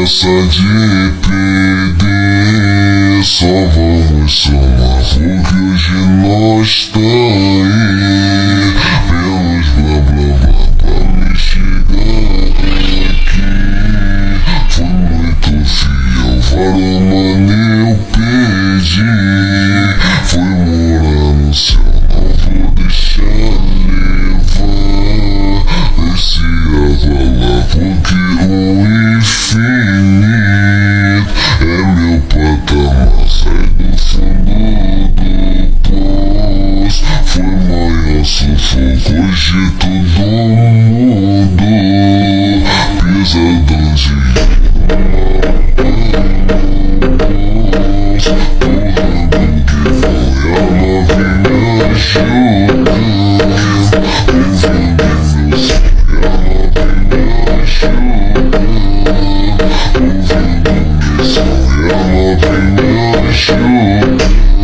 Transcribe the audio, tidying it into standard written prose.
pressa de perder. Só vamos somar, porque hoje nós tá aí. Pelos blá blá blá pra me chegar aqui. Fui muito fiel, vários mano eu perdi. Fui morar no céu, não vou deixar levar. Esse avalar, porque o infinito é meu patamar. Sai do fundo do poço. Foi maior sufoco, hoje tudo mudou. Pesadão de Ouvindo meu som, ela vem me ajudar.